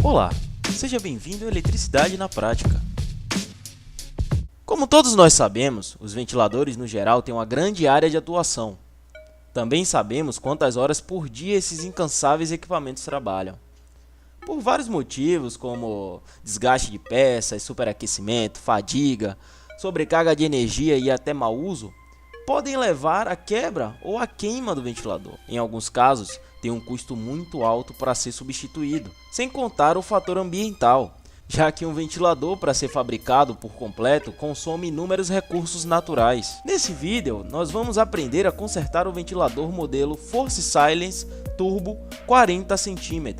Olá, seja bem-vindo à Eletricidade na Prática. Como todos nós sabemos, os ventiladores no geral têm uma grande área de atuação. Também sabemos quantas horas por dia esses incansáveis equipamentos trabalham. Por vários motivos, como desgaste de peças, superaquecimento, fadiga, sobrecarga de energia e até mau uso, podem levar à quebra ou à queima do ventilador. Em alguns casos, tem um custo muito alto para ser substituído, sem contar o fator ambiental, já que um ventilador, para ser fabricado por completo, consome inúmeros recursos naturais. Nesse vídeo, nós vamos aprender a consertar o ventilador modelo Force Silence Turbo 40 cm,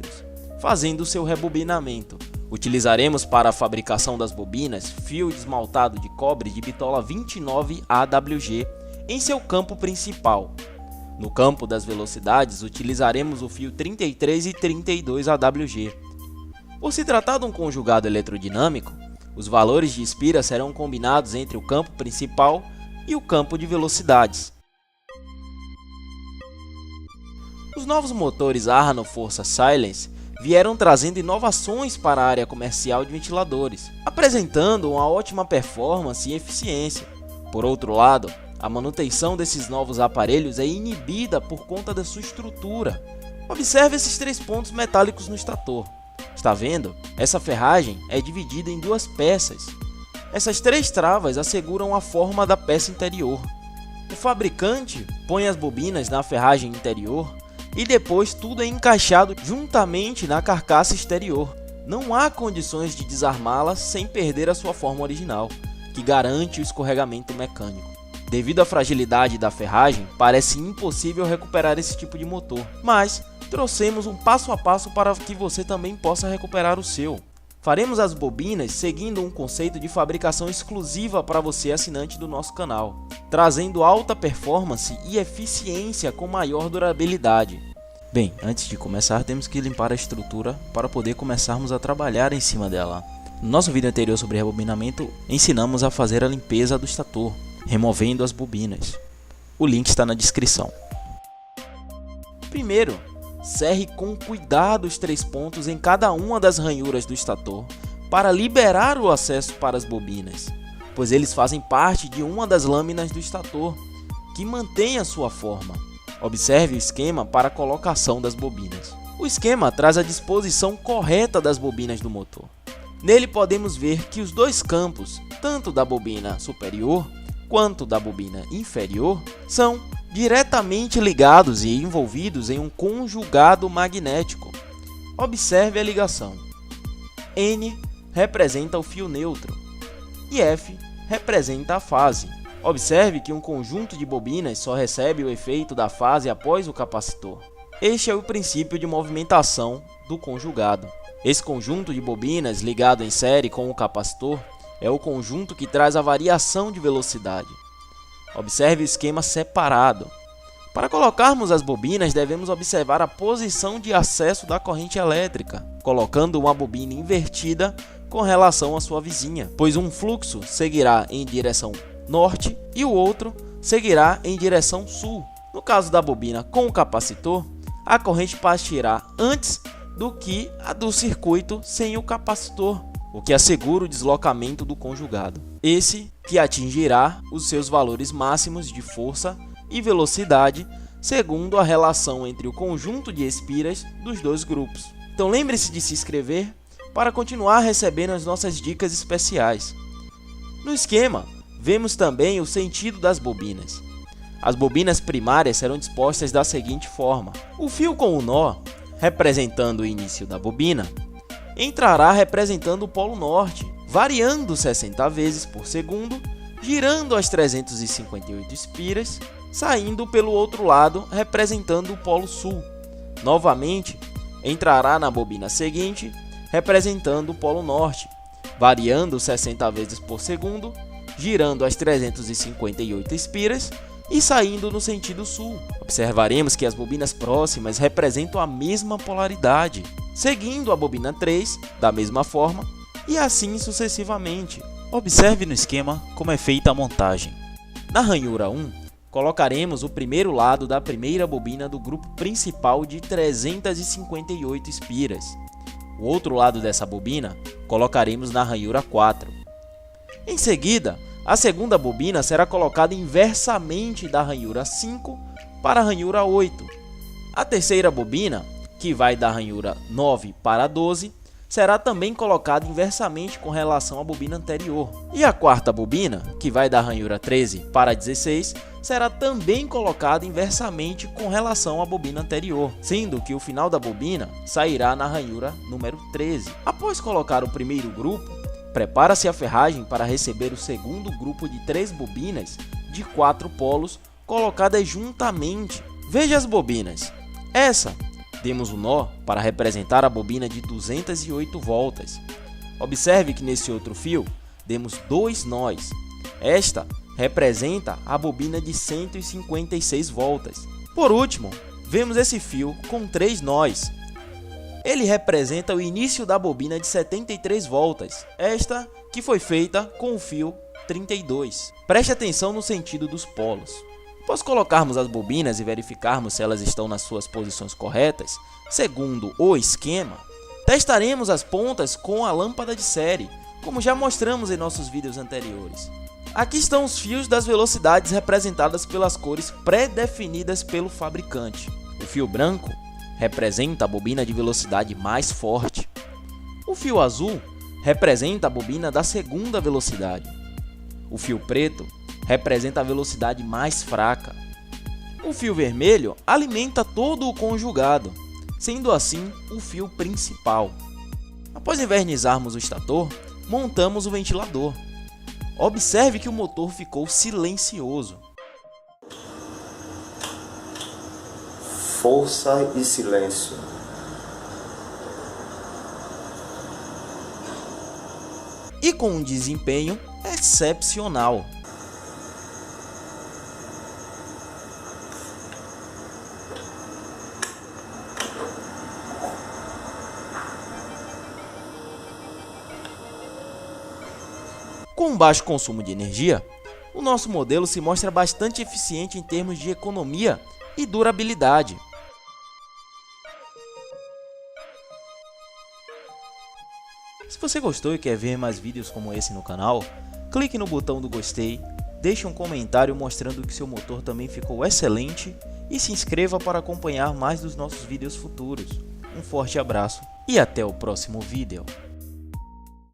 fazendo seu rebobinamento. Utilizaremos para a fabricação das bobinas fio esmaltado de cobre de bitola 29 AWG em seu campo principal. No campo das velocidades, utilizaremos o fio 33 e 32 AWG. Por se tratar de um conjugado eletrodinâmico, os valores de espira serão combinados entre o campo principal e o campo de velocidades. Os novos motores Arno Force Silence vieram trazendo inovações para a área comercial de ventiladores, apresentando uma ótima performance e eficiência. Por outro lado, a manutenção desses novos aparelhos é inibida por conta da sua estrutura. Observe esses 3 pontos metálicos no estator. Está vendo? Essa ferragem é dividida em 2 peças. Essas 3 travas asseguram a forma da peça interior. O fabricante põe as bobinas na ferragem interior e depois tudo é encaixado juntamente na carcaça exterior. Não há condições de desarmá-la sem perder a sua forma original, que garante o escorregamento mecânico. Devido à fragilidade da ferragem, parece impossível recuperar esse tipo de motor, mas trouxemos um passo a passo para que você também possa recuperar o seu. Faremos as bobinas seguindo um conceito de fabricação exclusiva para você, assinante do nosso canal, trazendo alta performance e eficiência com maior durabilidade. Bem, antes de começar, temos que limpar a estrutura para poder começarmos a trabalhar em cima dela. No nosso vídeo anterior sobre rebobinamento, ensinamos a fazer a limpeza do estator, removendo as bobinas. O link está na descrição. Primeiro, cerre com cuidado os 3 pontos em cada uma das ranhuras do estator para liberar o acesso para as bobinas, pois eles fazem parte de uma das lâminas do estator, que mantém a sua forma. Observe o esquema para a colocação das bobinas. O esquema traz a disposição correta das bobinas do motor. Nele podemos ver que os 2 campos, tanto da bobina superior quanto da bobina inferior, são diretamente ligados e envolvidos em um conjugado magnético. Observe a ligação. N representa o fio neutro e F representa a fase. Observe que um conjunto de bobinas só recebe o efeito da fase após o capacitor. Este é o princípio de movimentação do conjugado. Esse conjunto de bobinas ligado em série com o capacitor é o conjunto que traz a variação de velocidade. Observe o esquema separado. Para colocarmos as bobinas, devemos observar a posição de acesso da corrente elétrica, colocando uma bobina invertida com relação à sua vizinha, pois um fluxo seguirá em direção norte e o outro seguirá em direção sul. No caso da bobina com o capacitor, a corrente partirá antes do que a do circuito sem o capacitor, o que assegura o deslocamento do conjugado. Esse que atingirá os seus valores máximos de força e velocidade, segundo a relação entre o conjunto de espiras dos 2 grupos. Então lembre-se de se inscrever para continuar recebendo as nossas dicas especiais. No esquema, vemos também o sentido das bobinas. As bobinas primárias serão dispostas da seguinte forma: o fio com o nó, representando o início da bobina, entrará representando o polo norte, variando 60 vezes por segundo, girando as 358 espiras, saindo pelo outro lado, representando o polo sul. Novamente, entrará na bobina seguinte, representando o polo norte, variando 60 vezes por segundo, girando as 358 espiras e saindo no sentido sul. Observaremos que as bobinas próximas representam a mesma polaridade, seguindo a bobina 3 da mesma forma e assim sucessivamente. Observe no esquema como é feita a montagem. Na ranhura 1, colocaremos o primeiro lado da primeira bobina do grupo principal de 358 espiras. O outro lado dessa bobina colocaremos na ranhura 4. Em seguida, a segunda bobina será colocada inversamente da ranhura 5 para a ranhura 8. A terceira bobina, que vai da ranhura 9 para a 12, será também colocada inversamente com relação à bobina anterior. E a quarta bobina, que vai da ranhura 13 para a 16, será também colocada inversamente com relação à bobina anterior, sendo que o final da bobina sairá na ranhura número 13. Após colocar o primeiro grupo, prepara-se a ferragem para receber o segundo grupo de 3 bobinas de 4 polos colocadas juntamente. Veja as bobinas. Essa, demos um nó para representar a bobina de 208 voltas. Observe que nesse outro fio, demos 2 nós. Esta representa a bobina de 156 voltas. Por último, vemos esse fio com 3 nós. Ele representa o início da bobina de 73 voltas, esta que foi feita com o fio 32. Preste atenção no sentido dos polos. Após colocarmos as bobinas e verificarmos se elas estão nas suas posições corretas, segundo o esquema, testaremos as pontas com a lâmpada de série, como já mostramos em nossos vídeos anteriores. Aqui estão os fios das velocidades representadas pelas cores pré-definidas pelo fabricante. O fio branco representa a bobina de velocidade mais forte. O fio azul representa a bobina da segunda velocidade. O fio preto representa a velocidade mais fraca. O fio vermelho alimenta todo o conjugado, sendo assim o fio principal. Após envernizarmos o estator, montamos o ventilador. Observe que o motor ficou silencioso. Força e silêncio. E com um desempenho excepcional. Com um baixo consumo de energia, o nosso modelo se mostra bastante eficiente em termos de economia e durabilidade. Se você gostou e quer ver mais vídeos como esse no canal, clique no botão do gostei, deixe um comentário mostrando que seu motor também ficou excelente e se inscreva para acompanhar mais dos nossos vídeos futuros. Um forte abraço e até o próximo vídeo.